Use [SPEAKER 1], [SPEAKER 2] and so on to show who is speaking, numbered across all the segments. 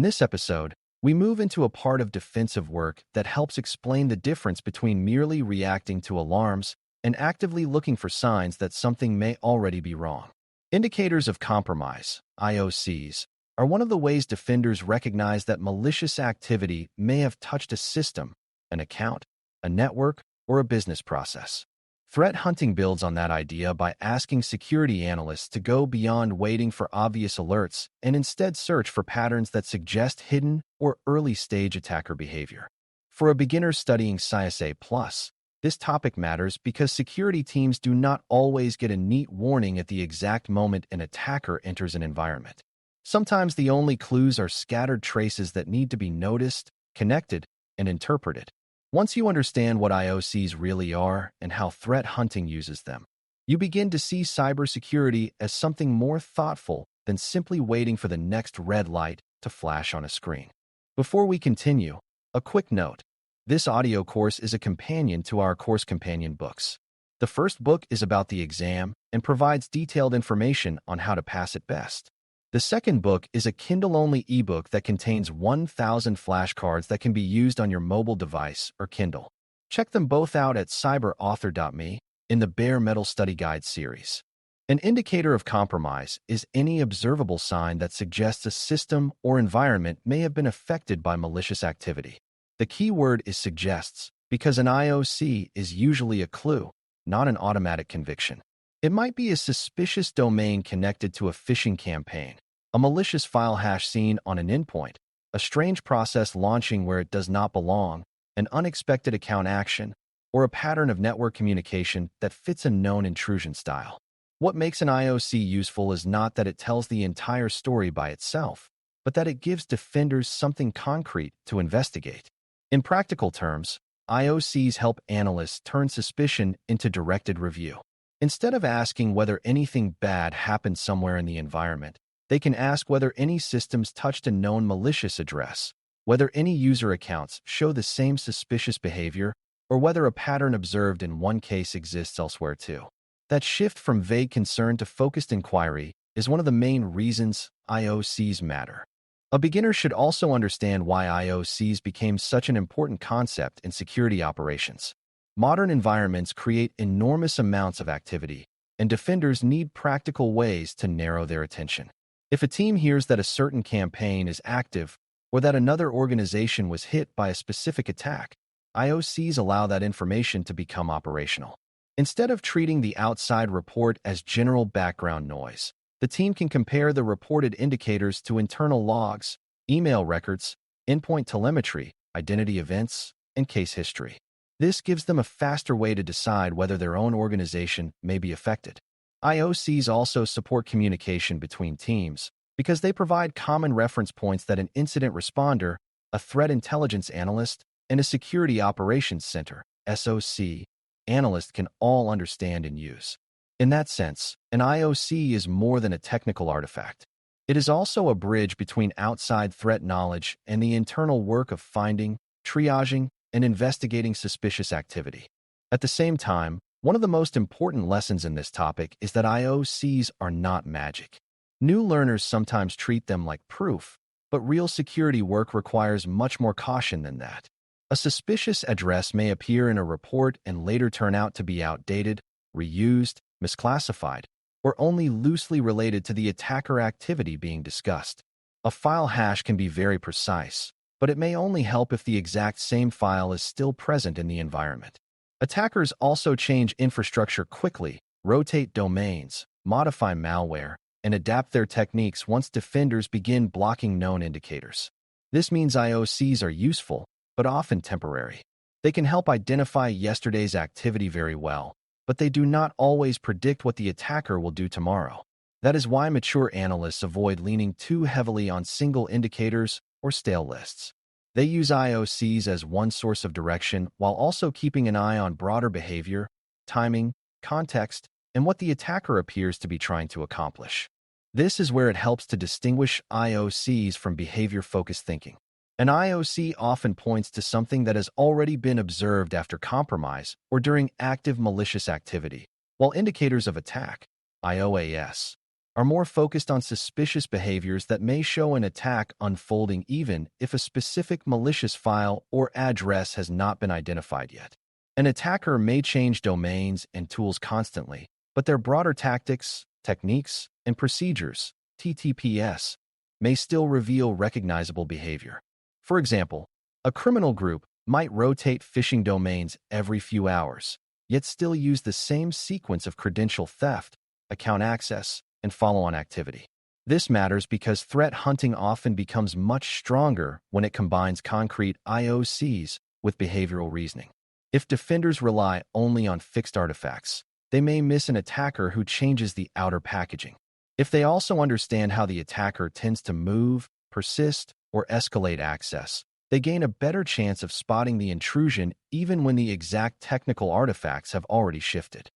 [SPEAKER 1] this episode, we move into a part of defensive work that helps explain the difference between merely reacting to alarms and actively looking for signs that something may already be wrong. Indicators of compromise, IOCs, are one of the ways defenders recognize that malicious activity may have touched a system, an account, a network, or a business process. Threat hunting builds on that idea by asking security analysts to go beyond waiting for obvious alerts and instead search for patterns that suggest hidden or early-stage attacker behavior. For a beginner studying CySA+, this topic matters because security teams do not always get a neat warning at the exact moment an attacker enters an environment. Sometimes the only clues are scattered traces that need to be noticed, connected, and interpreted. Once you understand what IOCs really are and how threat hunting uses them, you begin to see cybersecurity as something more thoughtful than simply waiting for the next red light to flash on a screen. Before we continue, a quick note. This audio course is a companion to our course companion books. The first book is about the exam and provides detailed information on how to pass it best. The second book is a Kindle-only ebook that contains 1,000 flashcards that can be used on your mobile device or Kindle. Check them both out at cyberauthor.me in the Bare Metal Study Guide series. An indicator of compromise is any observable sign that suggests a system or environment may have been affected by malicious activity. The key word is suggests because an IOC is usually a clue, not an automatic conviction. It might be a suspicious domain connected to a phishing campaign, a malicious file hash seen on an endpoint, a strange process launching where it does not belong, an unexpected account action, or a pattern of network communication that fits a known intrusion style. What makes an IOC useful is not that it tells the entire story by itself, but that it gives defenders something concrete to investigate. In practical terms, IOCs help analysts turn suspicion into directed review. Instead of asking whether anything bad happened somewhere in the environment, they can ask whether any systems touched a known malicious address, whether any user accounts show the same suspicious behavior, or whether a pattern observed in one case exists elsewhere too. That shift from vague concern to focused inquiry is one of the main reasons IOCs matter. A beginner should also understand why IOCs became such an important concept in security operations. Modern environments create enormous amounts of activity, and defenders need practical ways to narrow their attention. If a team hears that a certain campaign is active or that another organization was hit by a specific attack, IOCs allow that information to become operational. Instead of treating the outside report as general background noise, the team can compare the reported indicators to internal logs, email records, endpoint telemetry, identity events, and case history. This gives them a faster way to decide whether their own organization may be affected. IOCs also support communication between teams because they provide common reference points that an incident responder, a threat intelligence analyst, and a security operations center, SOC, analyst can all understand and use. In that sense, an IOC is more than a technical artifact. It is also a bridge between outside threat knowledge and the internal work of finding, triaging, and investigating suspicious activity. At the same time, one of the most important lessons in this topic is that IOCs are not magic. New learners sometimes treat them like proof, but real security work requires much more caution than that. A suspicious address may appear in a report and later turn out to be outdated, reused, misclassified, or only loosely related to the attacker activity being discussed. A file hash can be very precise, but it may only help if the exact same file is still present in the environment. Attackers also change infrastructure quickly, rotate domains, modify malware, and adapt their techniques once defenders begin blocking known indicators. This means IOCs are useful, but often temporary. They can help identify yesterday's activity very well, but they do not always predict what the attacker will do tomorrow. That is why mature analysts avoid leaning too heavily on single indicators or stale lists. They use IOCs as one source of direction while also keeping an eye on broader behavior, timing, context, and what the attacker appears to be trying to accomplish. This is where it helps to distinguish IOCs from behavior-focused thinking. An IOC often points to something that has already been observed after compromise or during active malicious activity, while indicators of attack, IOAS, are more focused on suspicious behaviors that may show an attack unfolding even if a specific malicious file or address has not been identified yet. An attacker may change domains and tools constantly, but their broader tactics, techniques, and procedures, TTPs, may still reveal recognizable behavior. For example, a criminal group might rotate phishing domains every few hours, yet still use the same sequence of credential theft, account access, and follow-on activity. This matters because threat hunting often becomes much stronger when it combines concrete IOCs with behavioral reasoning. If defenders rely only on fixed artifacts, they may miss an attacker who changes the outer packaging. If they also understand how the attacker tends to move, persist, or escalate access, they gain a better chance of spotting the intrusion even when the exact technical artifacts have already shifted.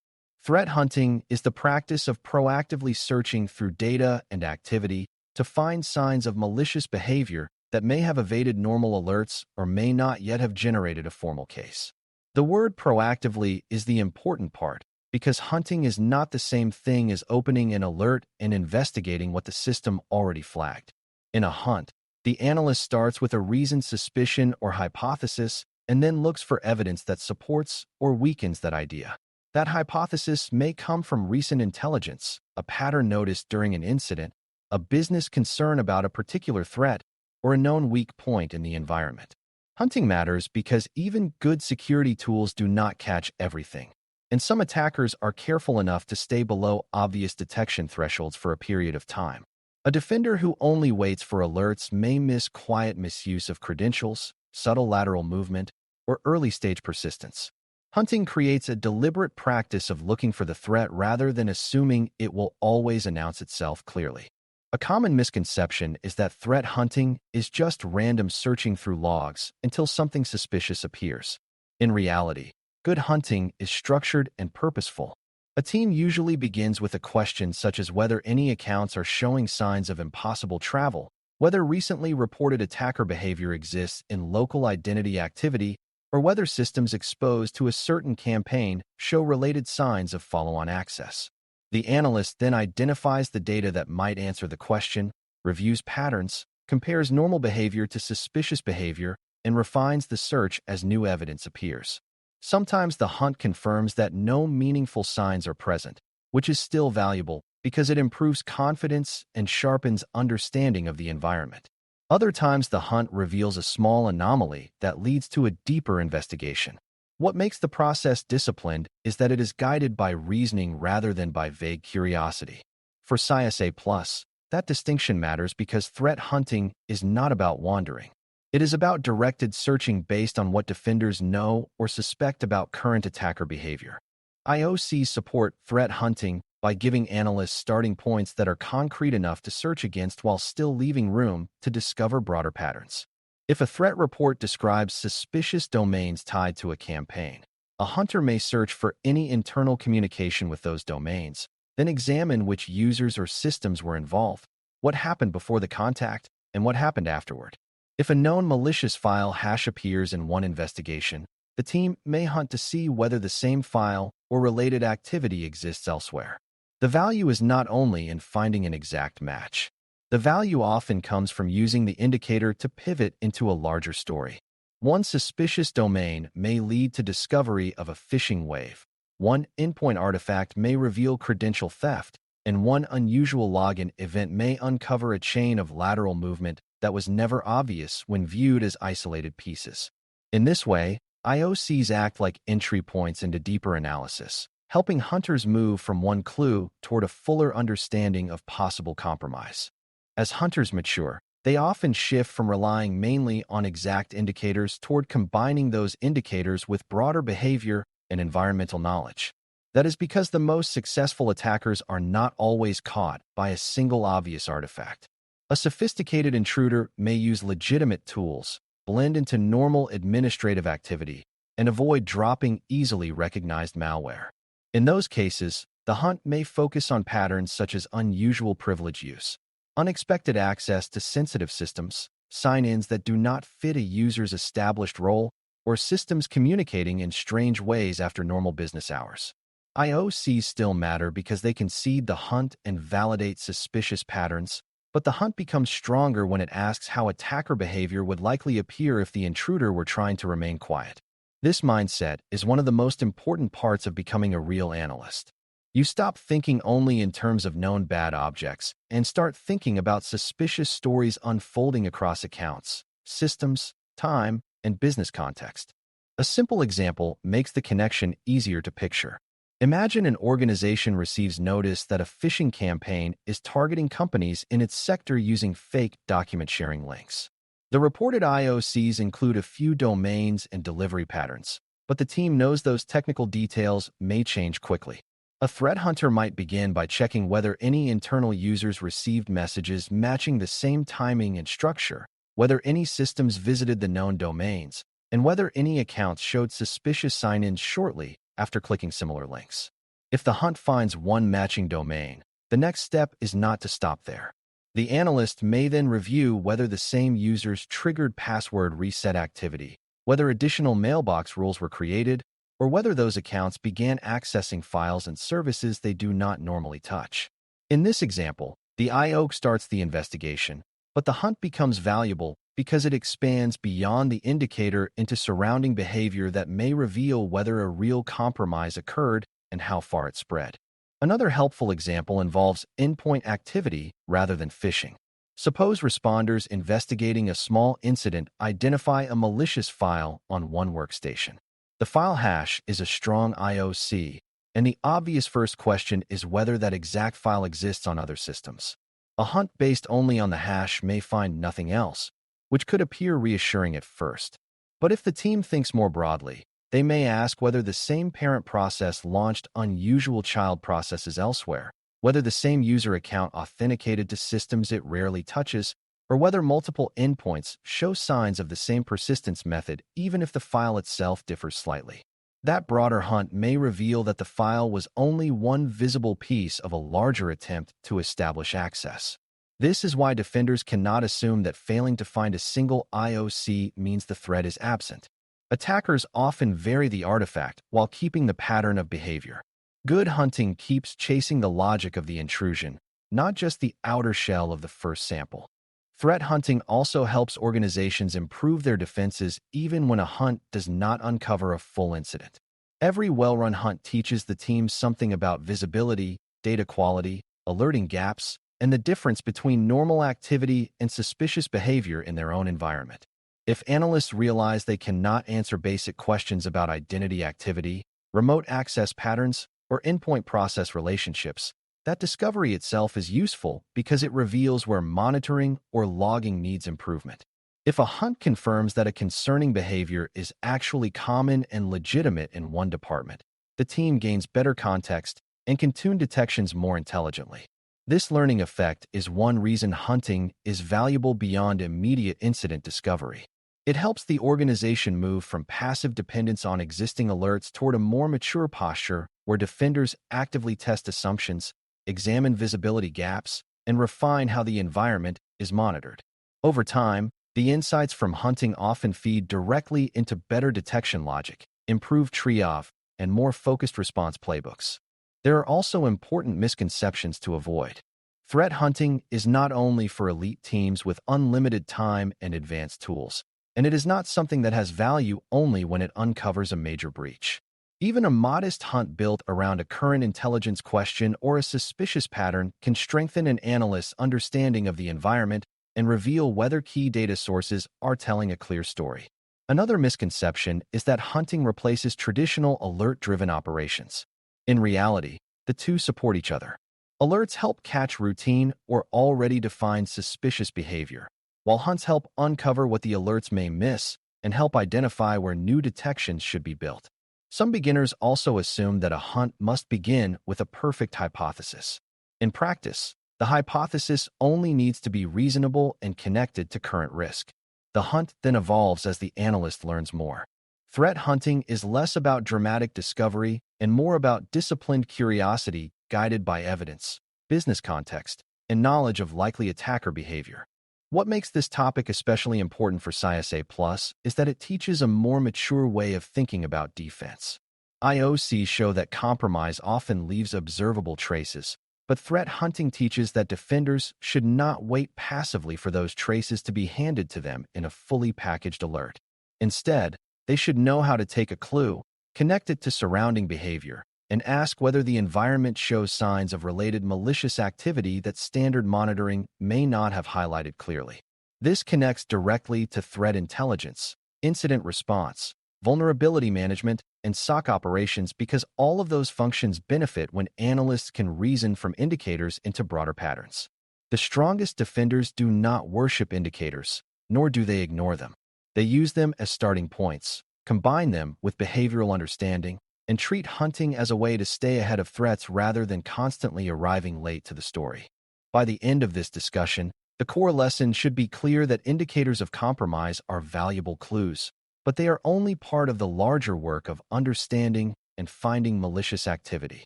[SPEAKER 1] Threat hunting is the practice of proactively searching through data and activity to find signs of malicious behavior that may have evaded normal alerts or may not yet have generated a formal case. The word proactively is the important part because hunting is not the same thing as opening an alert and investigating what the system already flagged. In a hunt, the analyst starts with a reasoned suspicion or hypothesis and then looks for evidence that supports or weakens that idea. That hypothesis may come from recent intelligence, a pattern noticed during an incident, a business concern about a particular threat, or a known weak point in the environment. Hunting matters because even good security tools do not catch everything, and some attackers are careful enough to stay below obvious detection thresholds for a period of time. A defender who only waits for alerts may miss quiet misuse of credentials, subtle lateral movement, or early-stage persistence. Hunting creates a deliberate practice of looking for the threat rather than assuming it will always announce itself clearly. A common misconception is that threat hunting is just random searching through logs until something suspicious appears. In reality, good hunting is structured and purposeful. A team usually begins with a question such as whether any accounts are showing signs of impossible travel, whether recently reported attacker behavior exists in local identity activity, or whether systems exposed to a certain campaign show related signs of follow-on access. The analyst then identifies the data that might answer the question, reviews patterns, compares normal behavior to suspicious behavior, and refines the search as new evidence appears. Sometimes the hunt confirms that no meaningful signs are present, which is still valuable because it improves confidence and sharpens understanding of the environment. Other times the hunt reveals a small anomaly that leads to a deeper investigation. What makes the process disciplined is that it is guided by reasoning rather than by vague curiosity. For CySA+, that distinction matters because threat hunting is not about wandering. It is about directed searching based on what defenders know or suspect about current attacker behavior. IOCs support threat hunting by giving analysts starting points that are concrete enough to search against while still leaving room to discover broader patterns. If a threat report describes suspicious domains tied to a campaign, a hunter may search for any internal communication with those domains, then examine which users or systems were involved, what happened before the contact, and what happened afterward. If a known malicious file hash appears in one investigation, the team may hunt to see whether the same file or related activity exists elsewhere. The value is not only in finding an exact match. The value often comes from using the indicator to pivot into a larger story. One suspicious domain may lead to discovery of a phishing wave. One endpoint artifact may reveal credential theft, and one unusual login event may uncover a chain of lateral movement that was never obvious when viewed as isolated pieces. In this way, IOCs act like entry points into deeper analysis, helping hunters move from one clue toward a fuller understanding of possible compromise. As hunters mature, they often shift from relying mainly on exact indicators toward combining those indicators with broader behavior and environmental knowledge. That is because the most successful attackers are not always caught by a single obvious artifact. A sophisticated intruder may use legitimate tools, blend into normal administrative activity, and avoid dropping easily recognized malware. In those cases, the hunt may focus on patterns such as unusual privilege use, unexpected access to sensitive systems, sign-ins that do not fit a user's established role, or systems communicating in strange ways after normal business hours. IOCs still matter because they can seed the hunt and validate suspicious patterns, but the hunt becomes stronger when it asks how attacker behavior would likely appear if the intruder were trying to remain quiet. This mindset is one of the most important parts of becoming a real analyst. You stop thinking only in terms of known bad objects and start thinking about suspicious stories unfolding across accounts, systems, time, and business context. A simple example makes the connection easier to picture. Imagine an organization receives notice that a phishing campaign is targeting companies in its sector using fake document-sharing links. The reported IOCs include a few domains and delivery patterns, but the team knows those technical details may change quickly. A threat hunter might begin by checking whether any internal users received messages matching the same timing and structure, whether any systems visited the known domains, and whether any accounts showed suspicious sign-ins shortly after clicking similar links. If the hunt finds one matching domain, the next step is not to stop there. The analyst may then review whether the same users triggered password reset activity, whether additional mailbox rules were created, or whether those accounts began accessing files and services they do not normally touch. In this example, the IOC starts the investigation, but the hunt becomes valuable because it expands beyond the indicator into surrounding behavior that may reveal whether a real compromise occurred and how far it spread. Another helpful example involves endpoint activity rather than phishing. Suppose responders investigating a small incident identify a malicious file on one workstation. The file hash is a strong IOC, and the obvious first question is whether that exact file exists on other systems. A hunt based only on the hash may find nothing else, which could appear reassuring at first. But if the team thinks more broadly, they may ask whether the same parent process launched unusual child processes elsewhere, whether the same user account authenticated to systems it rarely touches, or whether multiple endpoints show signs of the same persistence method even if the file itself differs slightly. That broader hunt may reveal that the file was only one visible piece of a larger attempt to establish access. This is why defenders cannot assume that failing to find a single IOC means the threat is absent. Attackers often vary the artifact while keeping the pattern of behavior. Good hunting keeps chasing the logic of the intrusion, not just the outer shell of the first sample. Threat hunting also helps organizations improve their defenses even when a hunt does not uncover a full incident. Every well-run hunt teaches the team something about visibility, data quality, alerting gaps, and the difference between normal activity and suspicious behavior in their own environment. If analysts realize they cannot answer basic questions about identity activity, remote access patterns, or endpoint process relationships, that discovery itself is useful because it reveals where monitoring or logging needs improvement. If a hunt confirms that a concerning behavior is actually common and legitimate in one department, the team gains better context and can tune detections more intelligently. This learning effect is one reason hunting is valuable beyond immediate incident discovery. It helps the organization move from passive dependence on existing alerts toward a more mature posture where defenders actively test assumptions, examine visibility gaps, and refine how the environment is monitored. Over time, the insights from hunting often feed directly into better detection logic, improved triage, and more focused response playbooks. There are also important misconceptions to avoid. Threat hunting is not only for elite teams with unlimited time and advanced tools, and it is not something that has value only when it uncovers a major breach. Even a modest hunt built around a current intelligence question or a suspicious pattern can strengthen an analyst's understanding of the environment and reveal whether key data sources are telling a clear story. Another misconception is that hunting replaces traditional alert-driven operations. In reality, the two support each other. Alerts help catch routine or already defined suspicious behavior, while hunts help uncover what the alerts may miss and help identify where new detections should be built. Some beginners also assume that a hunt must begin with a perfect hypothesis. In practice, the hypothesis only needs to be reasonable and connected to current risk. The hunt then evolves as the analyst learns more. Threat hunting is less about dramatic discovery and more about disciplined curiosity guided by evidence, business context, and knowledge of likely attacker behavior. What makes this topic especially important for CySA Plus is that it teaches a more mature way of thinking about defense. IOCs show that compromise often leaves observable traces, but threat hunting teaches that defenders should not wait passively for those traces to be handed to them in a fully packaged alert. Instead, they should know how to take a clue, connect it to surrounding behavior, and ask whether the environment shows signs of related malicious activity that standard monitoring may not have highlighted clearly. This connects directly to threat intelligence, incident response, vulnerability management, and SOC operations because all of those functions benefit when analysts can reason from indicators into broader patterns. The strongest defenders do not worship indicators, nor do they ignore them. They use them as starting points, combine them with behavioral understanding, and treat hunting as a way to stay ahead of threats rather than constantly arriving late to the story. By the end of this discussion, the core lesson should be clear that indicators of compromise are valuable clues, but they are only part of the larger work of understanding and finding malicious activity.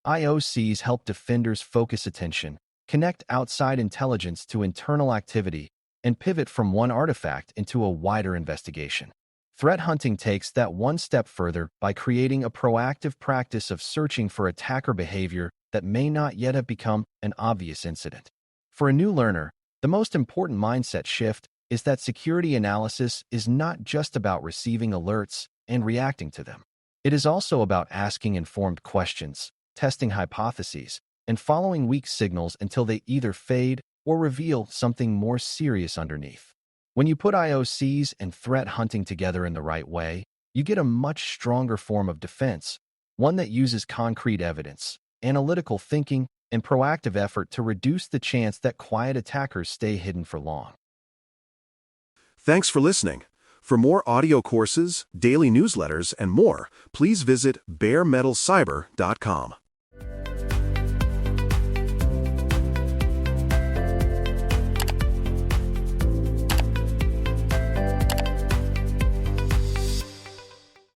[SPEAKER 1] IOCs help defenders focus attention, connect outside intelligence to internal activity, and pivot from one artifact into a wider investigation. Threat hunting takes that one step further by creating a proactive practice of searching for attacker behavior that may not yet have become an obvious incident. For a new learner, the most important mindset shift is that security analysis is not just about receiving alerts and reacting to them. It is also about asking informed questions, testing hypotheses, and following weak signals until they either fade or reveal something more serious underneath. When you put IOCs and threat hunting together in the right way, you get a much stronger form of defense, one that uses concrete evidence, analytical thinking, and proactive effort to reduce the chance that quiet attackers stay hidden for long.
[SPEAKER 2] Thanks for listening. For more audio courses, daily newsletters, and more, please visit baremetalcyber.com.